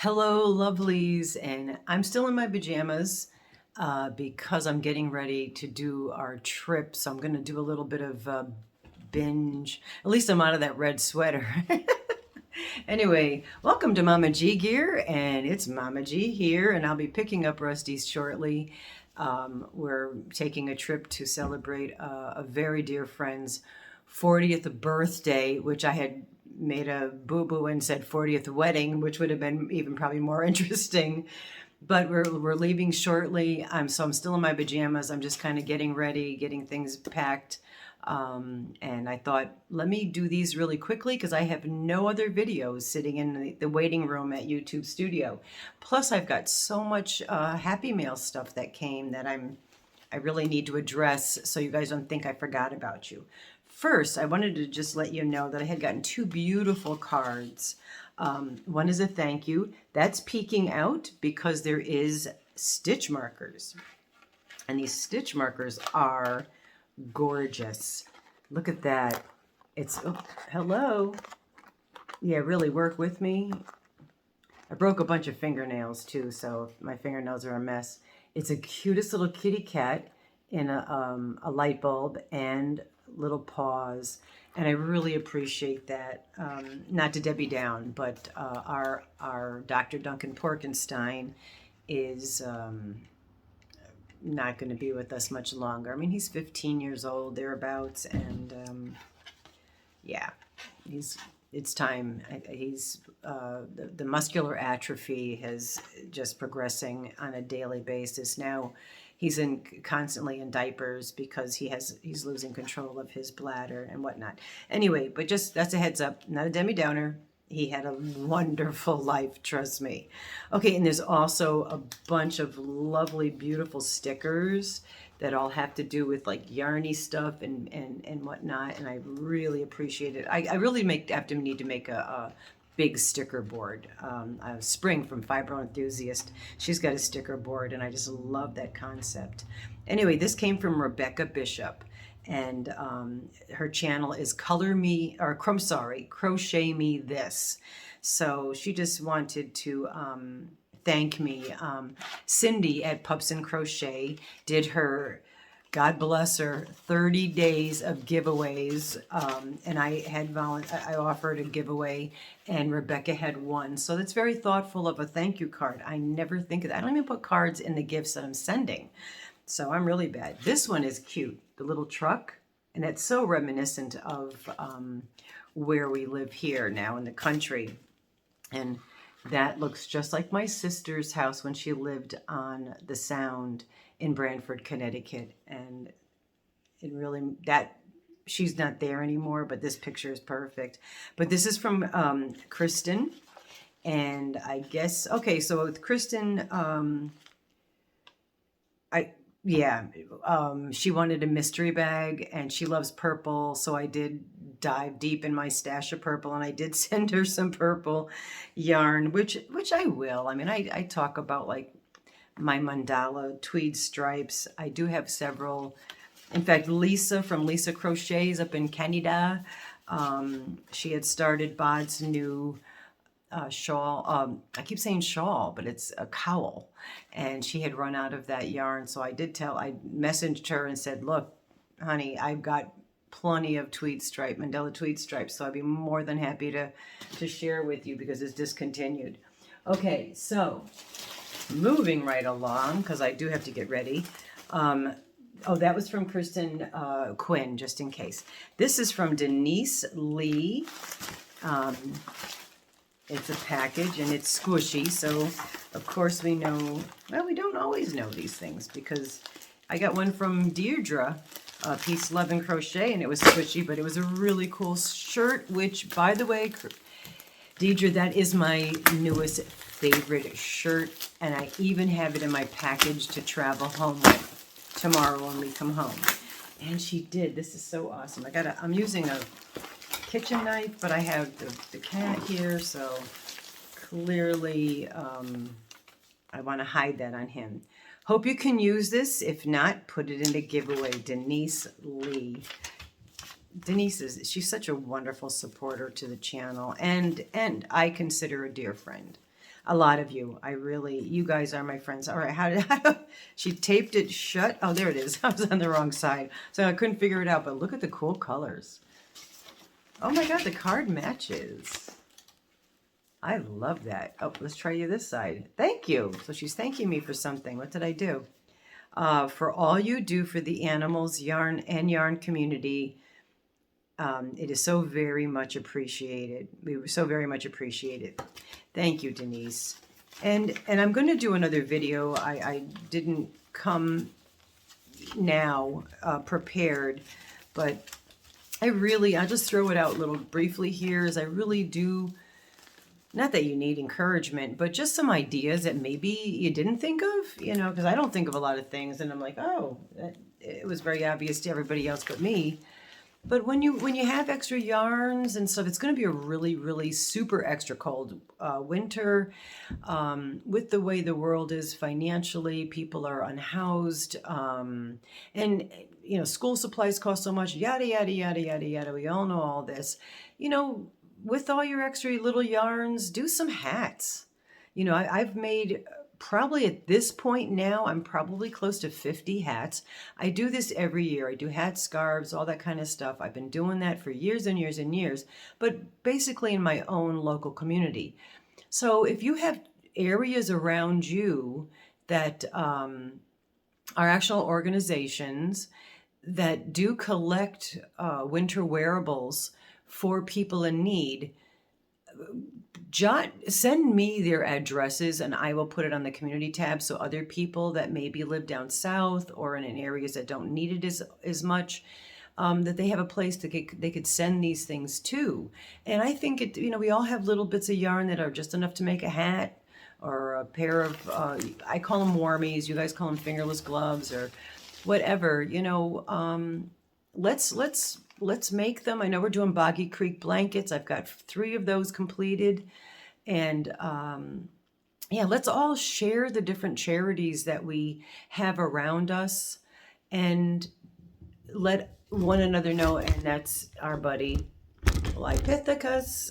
Hello, lovelies, and I'm still in my pajamas because I'm getting ready to do our trip. So I'm going to do a little bit of binge. At least I'm out of that red sweater. Anyway, welcome to Mama G Gear, and it's Mama G here, and I'll be picking up Rusty shortly. We're taking a trip to celebrate a very dear friend's 40th birthday, which I had made a boo-boo and said 40th wedding, which would have been even probably more interesting. But we're leaving shortly. I'm still in my pajamas. I'm just kind of getting ready, getting things packed. And I thought, let me do these really quickly because I have no other videos sitting in the waiting room at YouTube Studio. Plus, I've got so much Happy Mail stuff that came that I really need to address so you guys don't think I forgot about you. First, I wanted to just let you know that I had gotten two beautiful cards. One is a thank you. That's peeking out because there is stitch markers. And these stitch markers are gorgeous. Look at that. It's, oh, hello. Yeah, really work with me. I broke a bunch of fingernails too, so my fingernails are a mess. It's a cutest little kitty cat in a light bulb and little paws, and I really appreciate that. Not to Debbie Down, but our Dr. Duncan Porkenstein is not going to be with us much longer. I mean, he's 15 years old, thereabouts, and yeah, it's time. He's the muscular atrophy has just progressing on a daily basis. Now he's constantly in diapers because he's losing control of his bladder and whatnot. Anyway, but just that's a heads up, not a Debbie Downer. He had a wonderful life, trust me. Okay, and there's also a bunch of lovely, beautiful stickers that all have to do with like yarny stuff and whatnot, and I really appreciate it. I really have to need to make a big sticker board. Spring from Fibro Enthusiast, she's got a sticker board, and I just love that concept. Anyway, this came from Rebecca Bishop, and her channel is Crochet Me This. So she just wanted to thank me. Cindy at Pups and Crochet did her, God bless her, 30 days of giveaways, and I offered a giveaway, and Rebecca had won. So that's very thoughtful of a thank you card. I never think of that. I don't even put cards in the gifts that I'm sending. So I'm really bad. This one is cute, the little truck, and it's so reminiscent of where we live here now in the country. And that looks just like my sister's house when she lived on the Sound in Branford, Connecticut. And it really, she's not there anymore, but this picture is perfect. But this is from Kristen. And I guess, okay, so with Kristen, she wanted a mystery bag, and she loves purple, so I did dive deep in my stash of purple, and I did send her some purple yarn, which I will. I mean, I talk about like my mandala tweed stripes. I do have several. In fact, Lisa from Lisa Crochets up in Canada, she had started Bod's new shawl. I keep saying shawl, but it's a cowl, and she had run out of that yarn. So I messaged her and said, look, honey, I've got plenty of mandala tweed stripes, so I'd be more than happy to share with you because it's discontinued. Okay, so moving right along, because I do have to get ready. Oh, that was from Kristen Quinn, just in case. This is from Denise Lee. It's a package, and it's squishy, so of course we know, well, we don't always know these things, because I got one from Dedra, Peace, Love, and Crochet, and it was squishy, but it was a really cool shirt, which, by the way, Dedra, that is my newest favorite shirt, and I even have it in my package to travel home with tomorrow when we come home. And she did. This is so awesome. I'm using a kitchen knife, but I have the cat here, so clearly I want to hide that on him. Hope you can use this. If not, put it in the giveaway. Denise Lee. Denise she's such a wonderful supporter to the channel, and I consider a dear friend. A lot of you. You guys are my friends. All right, she taped it shut? Oh, there it is. I was on the wrong side, so I couldn't figure it out, but look at the cool colors. Oh my God, the card matches. I love that. Oh, let's try you this side. Thank you. So she's thanking me for something. What did I do? For all you do for the animals, yarn community. It is so very much appreciated. We so very much appreciate it. Thank you, Denise. And I'm going to do another video. I didn't come now prepared, but I'll just throw it out a little briefly here, as I really do, not that you need encouragement, but just some ideas that maybe you didn't think of, because I don't think of a lot of things, and I'm like, oh, it was very obvious to everybody else but me. But when you have extra yarns and stuff, it's going to be a really, really super extra cold winter. With the way the world is financially, people are unhoused, and school supplies cost so much. Yada yada yada yada yada. We all know all this. With all your extra little yarns, do some hats. I've made. Probably at this point now, I'm probably close to 50 hats. I do this every year. I do hats, scarves, all that kind of stuff. I've been doing that for years and years and years, but basically in my own local community. So if you have areas around you that are actual organizations that do collect winter wearables for people in need, send me their addresses and I will put it on the community tab, so other people that maybe live down south or in areas that don't need it as much, that they have a place they could send these things to. And I think we all have little bits of yarn that are just enough to make a hat or a pair of, I call them warmies, you guys call them fingerless gloves or whatever, let's make them. I know we're doing Boggy Creek blankets. I've got 3 of those completed. And let's all share the different charities that we have around us and let one another know. And that's our buddy Lipithecus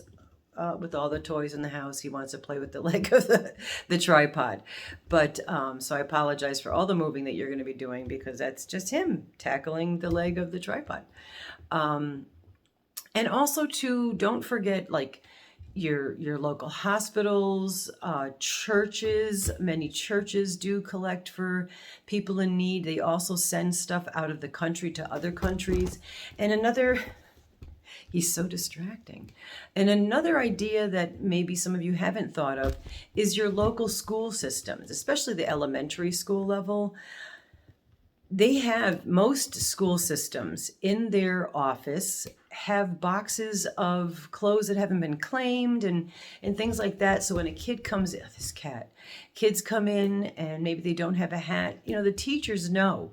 with all the toys in the house. He wants to play with the leg of the tripod. But so I apologize for all the moving that you're going to be doing, because that's just him tackling the leg of the tripod. And also don't forget, your local hospitals, churches. Many churches do collect for people in need. They also send stuff out of the country to other countries. And he's so distracting. And another idea that maybe some of you haven't thought of is your local school systems, especially the elementary school level. Most school systems in their office have boxes of clothes that haven't been claimed and things like that. So when a kid comes in, kids come in and maybe they don't have a hat, the teachers know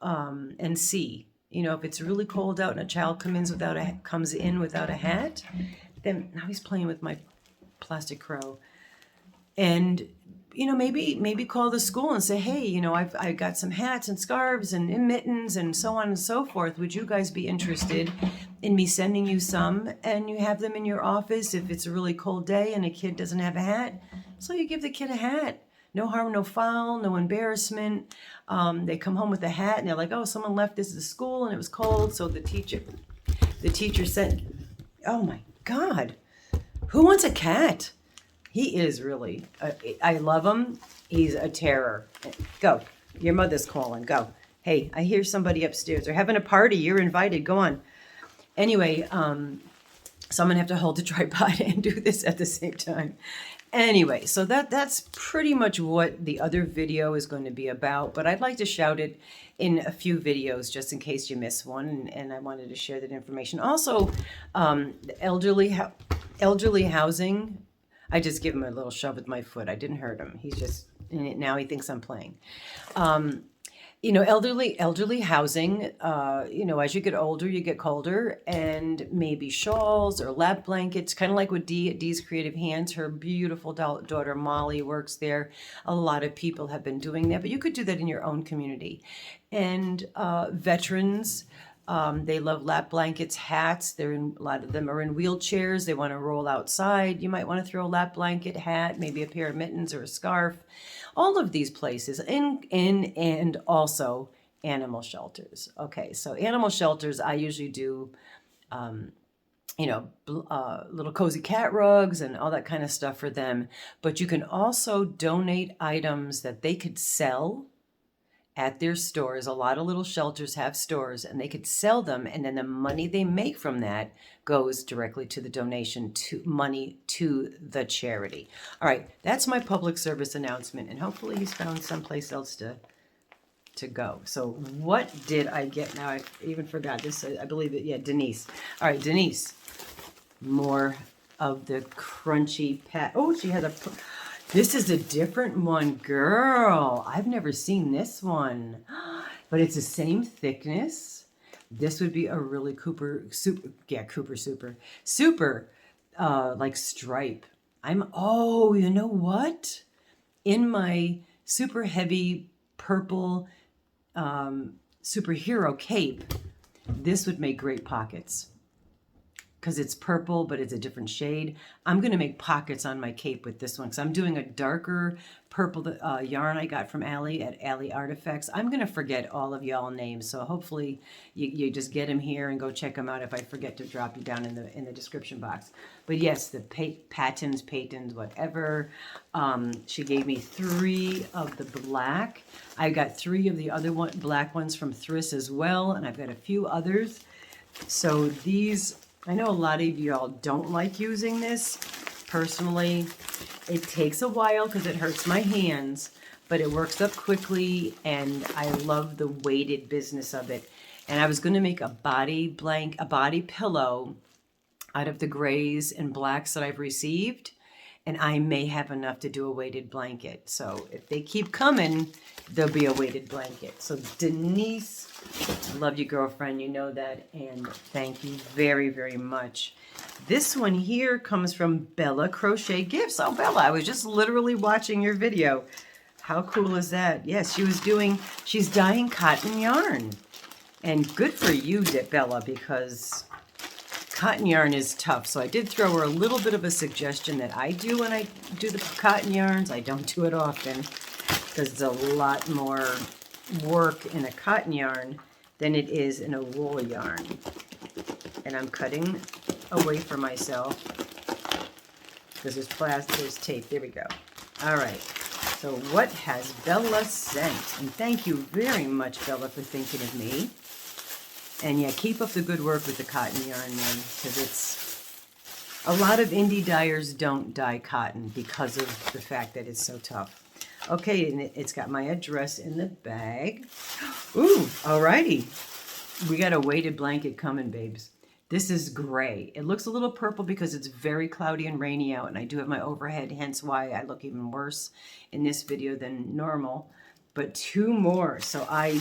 and see, if it's really cold out and a child comes in without a hat, then now he's playing with my plastic crow. And maybe call the school and say, hey, I got some hats and scarves and mittens and so on and so forth. Would you guys be interested in me sending you some? And you have them in your office if it's a really cold day and a kid doesn't have a hat. So you give the kid a hat. No harm, no foul, no embarrassment. They come home with a hat and they're like, oh, someone left this at school and it was cold. So the teacher sent, oh my God, who wants a cat? He is really, I love him. He's a terror. Go. Your mother's calling. Go. Hey, I hear somebody upstairs. They're having a party. You're invited. Go on. Anyway, so I'm going to have to hold the tripod and do this at the same time. Anyway, so that's pretty much what the other video is going to be about. But I'd like to shout it in a few videos just in case you miss one. And I wanted to share that information. Also, elderly housing. I just give him a little shove with my foot. I didn't hurt him. He's just, now he thinks I'm playing. Elderly housing, as you get older, you get colder, and maybe shawls or lap blankets, kind of like with Dee's Creative Hands. Her beautiful daughter Molly works there. A lot of people have been doing that, but you could do that in your own community. And veterans, They love lap blankets, hats. A lot of them are in wheelchairs. They want to roll outside. You might want to throw a lap blanket, hat, maybe a pair of mittens or a scarf. All of these places, and also animal shelters. Okay, so animal shelters, I usually do, little cozy cat rugs and all that kind of stuff for them. But you can also donate items that they could sell at their stores. A lot of little shelters have stores, and they could sell them, and then the money they make from that goes directly to the donation, to money to the charity. All right, that's my public service announcement, and hopefully he's found someplace else to go. So what did I get? Now I even forgot this. I believe it. Yeah, Denise. All right, Denise. More of the crunchy pat. Oh, she has a. This is a different one, girl. I've never seen this one, but it's the same thickness. This would be a really super, like stripe. You know what? In my super heavy purple superhero cape, this would make great pockets. Because it's purple, but it's a different shade. I'm going to make pockets on my cape with this one. Because I'm doing a darker purple yarn I got from Alie at Alie Artifacts. I'm going to forget all of y'all names. So hopefully you just get them here and go check them out if I forget to drop you down in the description box. But yes, the patons, whatever. She gave me 3 of the black. I got 3 of the other black ones from Thriss as well. And I've got a few others. So these... I know a lot of y'all don't like using this. Personally, it takes a while because it hurts my hands, but it works up quickly, and I love the weighted business of it. And I was going to make a body pillow out of the grays and blacks that I've received, and I may have enough to do a weighted blanket. So if they keep coming, there'll be a weighted blanket. So Denise, love you, girlfriend. You know that. And thank you very, very much. This one here comes from Bella Crochet Gifts. Oh, Bella, I was just literally watching your video. How cool is that? Yes, she's dyeing cotton yarn. And good for you, Bella, because cotton yarn is tough. So I did throw her a little bit of a suggestion that I do when I do the cotton yarns. I don't do it often because it's a lot more work in a cotton yarn than it is in a wool yarn. And I'm cutting away from myself because there's plastic, there's tape. There we go. All right. So what has Bella sent? And thank you very much, Bella, for thinking of me. And yeah, keep up the good work with the cotton yarn, man, because it's a lot of indie dyers don't dye cotton because of the fact that it's so tough. Okay, and it's got my address in the bag. Ooh, alrighty. We got a weighted blanket coming, babes. This is gray. It looks a little purple because it's very cloudy and rainy out, and I do have my overhead, hence why I look even worse in this video than normal. But 2 more. So I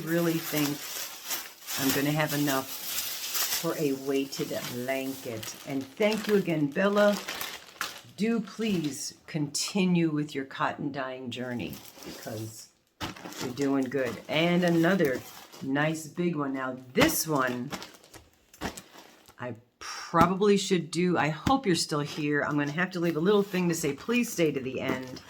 really think I'm going to have enough for a weighted blanket. And thank you again, Bella. Do please continue with your cotton dyeing journey because you're doing good. And another nice big one. Now this one, I probably should do. I hope you're still here. I'm going to have to leave a little thing to say, please stay to the end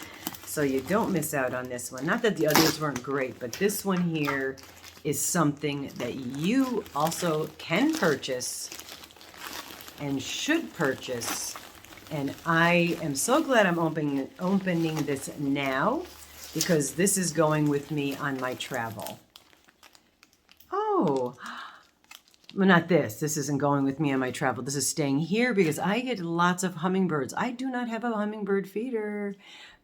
so you don't miss out on this one. Not that the others weren't great, but this one here is something that you also can purchase and should purchase. And I am so glad I'm opening this now because this is going with me on my travel. Oh, well, not this. This isn't going with me on my travel. This is staying here because I get lots of hummingbirds. I do not have a hummingbird feeder,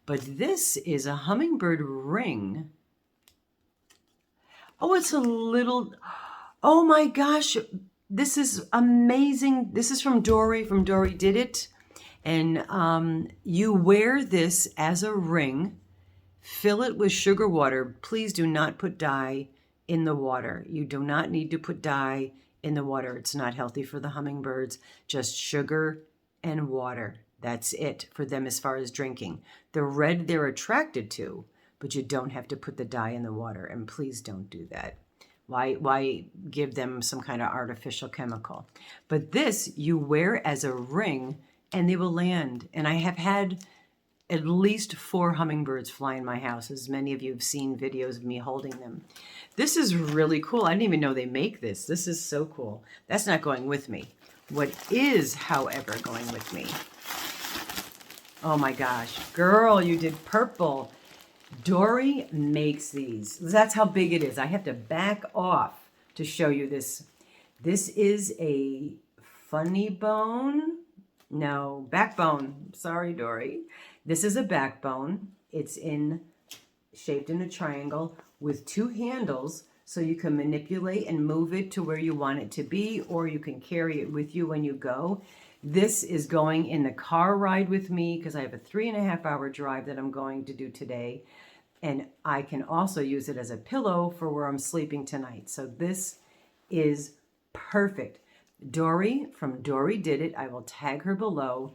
but this is a hummingbird ring. Oh, it's a little, oh my gosh, this is amazing. This is from Dori Did It. And you wear this as a ring, fill it with sugar water. Please do not put dye in the water. You do not need to put dye in the water. It's not healthy for the hummingbirds. Just sugar and water. That's it for them as far as drinking. The red they're attracted to, but you don't have to put the dye in the water. And please don't do that. Why give them some kind of artificial chemical? But this you wear as a ring and they will land. And I have had at least 4 hummingbirds fly in my house, as many of you have seen videos of me holding them. This is really cool. I didn't even know they make this. This is so cool. That's not going with me. What is, however, going with me? Oh my gosh. Girl, you did purple. Dori makes these. That's how big it is. I have to back off to show you this. This is a funny bone. No, backbone. Sorry, Dori. This is a backbone. It's shaped in a triangle with 2 handles, so you can manipulate and move it to where you want it to be, or you can carry it with you when you go. This is going in the car ride with me because I have a 3.5-hour drive that I'm going to do today. And I can also use it as a pillow for where I'm sleeping tonight. So this is perfect. Dori from Dori Did It, I will tag her below,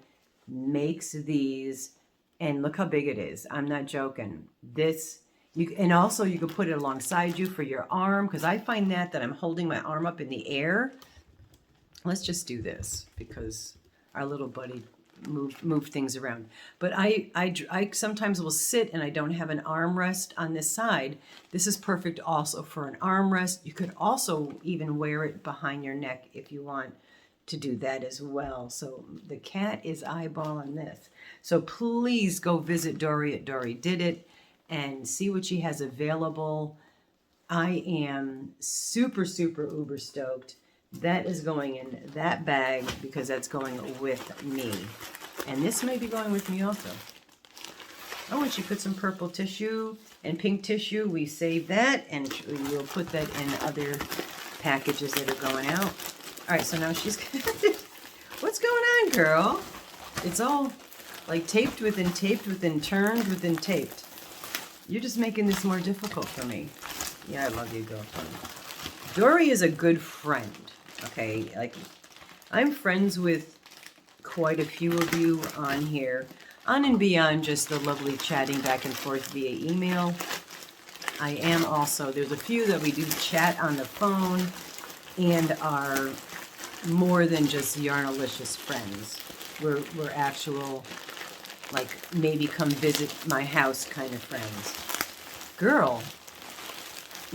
makes these. And look how big it is. I'm not joking. And also you can put it alongside you for your arm, because I find that I'm holding my arm up in the air. Let's just do this because our little buddy move things around. But I sometimes will sit and I don't have an armrest on this side. This is perfect also for an armrest. You could also even wear it behind your neck if you want to do that as well. So the cat is eyeballing this. So please go visit Dori at Dori Did It and see what she has available. I am super, super uber stoked. That is going in that bag because that's going with me. And this may be going with me also. Oh, and she put some purple tissue and pink tissue. We save that and we'll put that in other packages that are going out. All right, so now she's what's going on, girl? It's all like taped within, turned within taped. You're just making this more difficult for me. Yeah, I love you, girlfriend. Dori is a good friend. Okay, like I'm friends with quite a few of you on here, on and beyond just the lovely chatting back and forth via email. I am also, there's a few that we do chat on the phone and are more than just yarnalicious friends. We're actual, like maybe come visit my house kind of friends. Girl,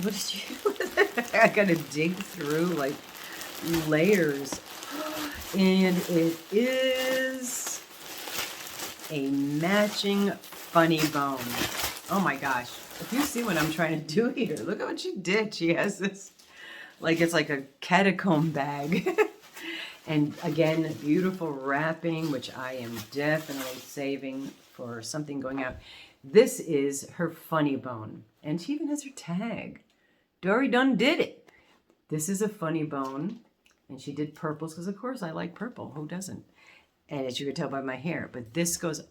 what did you, I gotta dig through like layers. And it is a matching funny bone. Oh my gosh. If you see what I'm trying to do here, look at what she did. She has this, like it's like a catacomb bag. And again, beautiful wrapping, which I am definitely saving for something going out. This is her funny bone. And she even has her tag. Dori done did it. This is a funny bone. And she did purples because, of course, I like purple. Who doesn't? And as you can tell by my hair. But this goes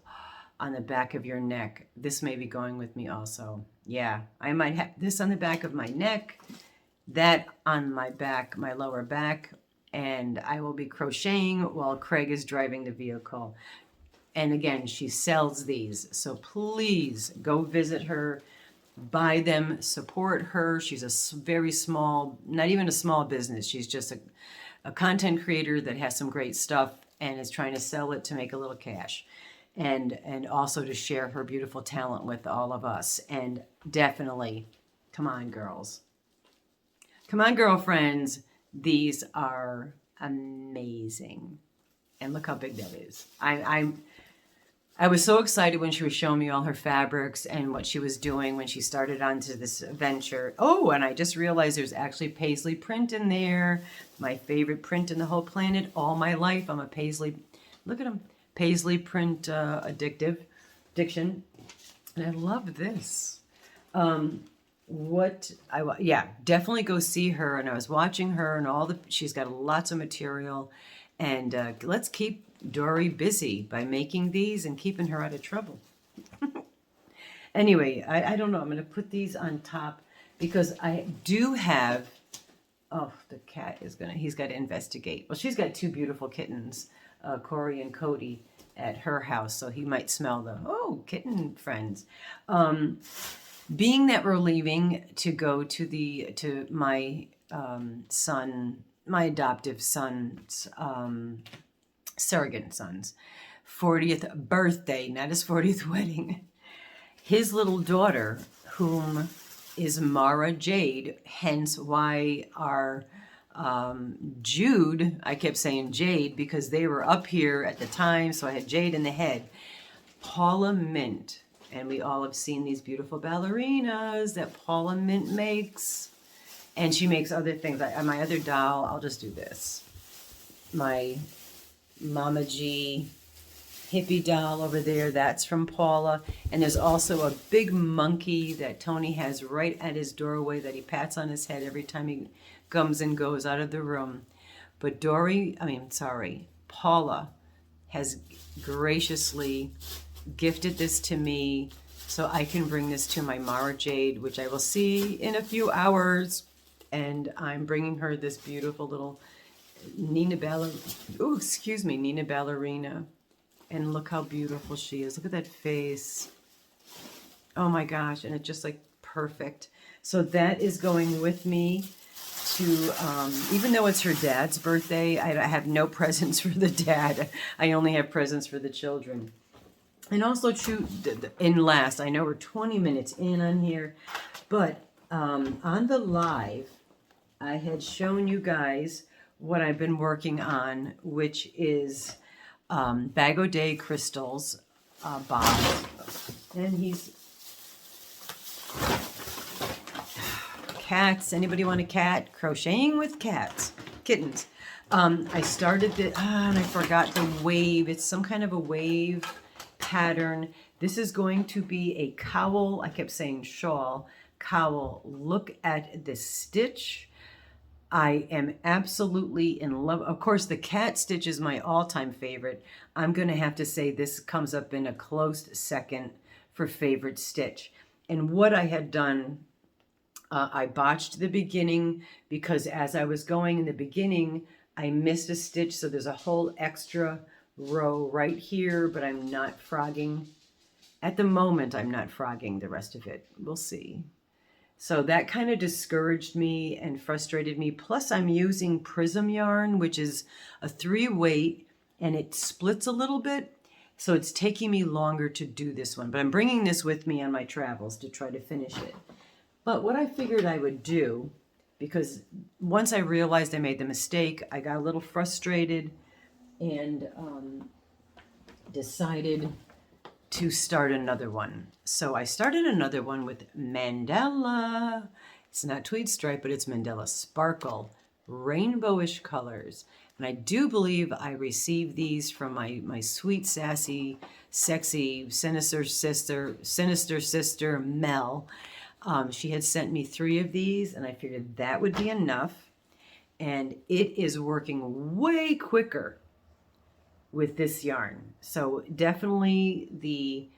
on the back of your neck. This may be going with me also. Yeah, I might have this on the back of my neck, that on my back, my lower back. And I will be crocheting while Craig is driving the vehicle. And again, she sells these. So please go visit her. Buy them. Support her. She's a very small, not even a small business. She's just a content creator that has some great stuff and is trying to sell it to make a little cash and also to share her beautiful talent with all of us. And definitely, come on, girls. Come on, girlfriends. These are amazing. And look how big that is. I was so excited when she was showing me all her fabrics and what she was doing when she started onto this venture. Oh, and I just realized there's actually paisley print in there. My favorite print in the whole planet. All my life, I'm a paisley, look at them, paisley print addiction. And I love this. Yeah, definitely go see her. And I was watching her and she's got lots of material. And let's keep Dori busy by making these and keeping her out of trouble. Anyway, I don't know. I'm going to put these on top because I do have, oh, the cat is he's got to investigate. Well, she's got 2 beautiful kittens, Corey and Cody, at her house. So he might smell the, oh, kitten friends. being that we're leaving to go to my my adoptive son's, surrogate son's 40th birthday, not his 40th wedding, his little daughter, whom is Mara Jade, hence why our Jude, I kept saying Jade because they were up here at the time, so I had Jade in the head. Paula Mint, and we all have seen these beautiful ballerinas that Paula Mint makes, and she makes other things. My other doll, I'll just do this. My Mama G hippie doll over there, that's from Paula. And there's also a big monkey that Tony has right at his doorway that he pats on his head every time he comes and goes out of the room. But Paula has graciously gifted this to me so I can bring this to my Mara Jade, which I will see in a few hours. And I'm bringing her this beautiful little Nina Ballerina. And look how beautiful she is. Look at that face. Oh my gosh. And it's just like perfect. So that is going with me to, even though it's her dad's birthday, I have no presents for the dad. I only have presents for the children. And also I know we're 20 minutes in on here, but on the live, I had shown you guys what I've been working on, which is Bag O' Day crystals, Bob, and he's cats. Anybody want a cat? Crocheting with kittens. I started and I forgot the wave. It's some kind of a wave pattern. This is going to be a cowl. I kept saying shawl, cowl. Look at this stitch. I am absolutely in love. Of course, the cat stitch is my all-time favorite. I'm going to have to say this comes up in a close second for favorite stitch. And what I had done, I botched the beginning because as I was going in the beginning, I missed a stitch. So there's a whole extra row right here, but I'm not frogging. At the moment, I'm not frogging the rest of it. We'll see. So that kind of discouraged me and frustrated me. Plus I'm using Prism yarn, which is a 3-weight, and it splits a little bit. So it's taking me longer to do this one, but I'm bringing this with me on my travels to try to finish it. But what I figured I would do, because once I realized I made the mistake, I got a little frustrated and decided to start another one. So I started another one with Mandala. It's not tweed stripe, but it's Mandala Sparkle, rainbowish colors. And I do believe I received these from my sweet, sassy, sexy, sinister sister, Mel. She had sent me 3 of these, and I figured that would be enough. And it is working way quicker with this yarn. So definitely the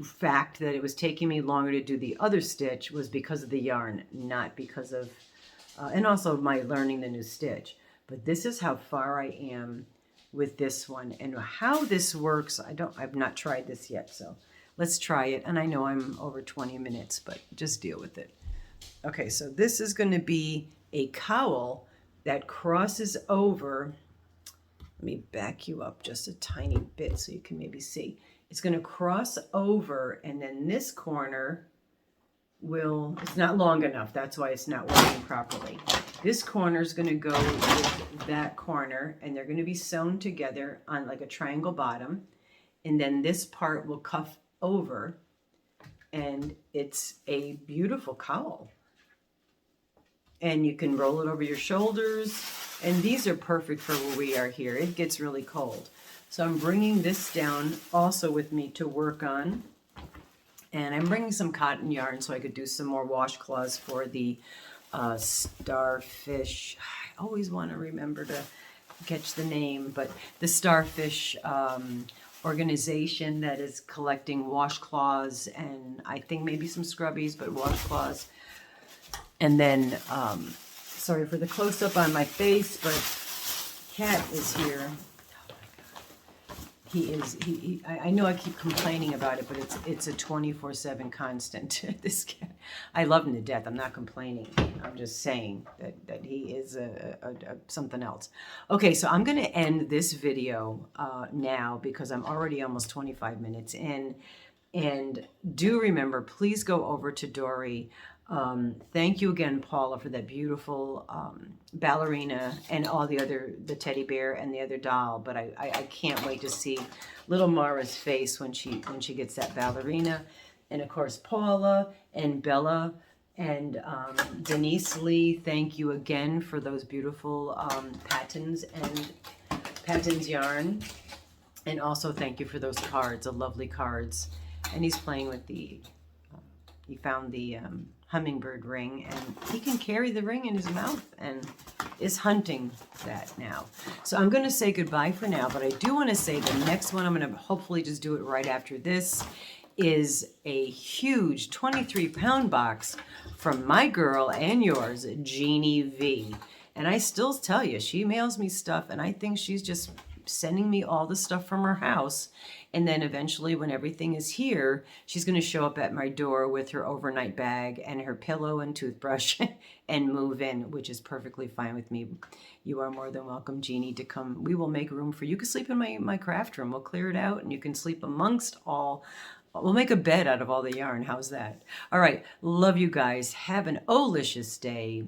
fact that it was taking me longer to do the other stitch was because of the yarn, not because of, and also my learning the new stitch. But this is how far I am with this one. And how this works, I've not tried this yet, so let's try it. And I know I'm over 20 minutes, but just deal with it. Okay, so this is going to be a cowl that crosses over. Let me back you up just a tiny bit so you can maybe see. It's going to cross over, and then this corner it's not long enough. That's why it's not working properly. This corner is going to go with that corner, and they're going to be sewn together on like a triangle bottom. And then this part will cuff over, and it's a beautiful cowl. And you can roll it over your shoulders. And these are perfect for where we are here. It gets really cold. So I'm bringing this down also with me to work on. And I'm bringing some cotton yarn so I could do some more washcloths for the starfish. I always want to remember to catch the name, but the starfish organization that is collecting washcloths and I think maybe some scrubbies, but washcloths. And then, sorry for the close-up on my face, but Cat is here. Oh my God. I know I keep complaining about it, but it's a 24/7 constant. This cat, I love him to death. I'm not complaining. I'm just saying that he is a something else. Okay, so I'm going to end this video now because I'm already almost 25 minutes in. And do remember, please go over to Dori. Thank you again, Paula, for that beautiful ballerina and all the teddy bear and the other doll. But I can't wait to see little Mara's face when she gets that ballerina. And of course, Paula and Bella and Denise Lee, thank you again for those beautiful patterns yarn. And also thank you for those cards, the lovely cards. And he's playing with he found the hummingbird ring, and he can carry the ring in his mouth and is hunting that now. So I'm going to say goodbye for now, but I do want to say the next one, I'm going to hopefully just do it right after this, is a huge 23-pound box from my girl and yours, Giny V. And I still tell you, she mails me stuff, and I think she's just sending me all the stuff from her house. And then eventually when everything is here, she's going to show up at my door with her overnight bag and her pillow and toothbrush and move in, which is perfectly fine with me. You are more than welcome, Giny, to come. We will make room for you. You can sleep in my craft room. We'll clear it out and you can sleep amongst all. We'll make a bed out of all the yarn. How's that? All right. Love you guys. Have an olicious day.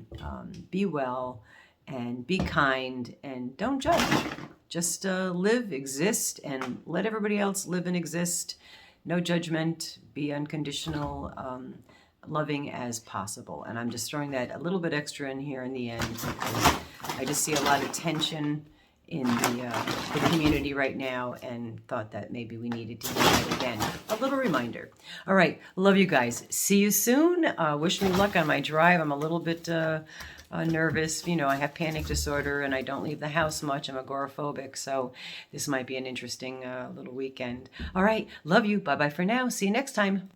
Be well and be kind and don't judge. Just live, exist, and let everybody else live and exist. No judgment. Be unconditional, loving as possible. And I'm just throwing that a little bit extra in here in the end because I just see a lot of tension in the community right now and thought that maybe we needed to hear that again. A little reminder. All right. Love you guys. See you soon. Wish me luck on my drive. I'm a little bit nervous. You know, I have panic disorder and I don't leave the house much. I'm agoraphobic. So this might be an interesting little weekend. All right. Love you. Bye-bye for now. See you next time.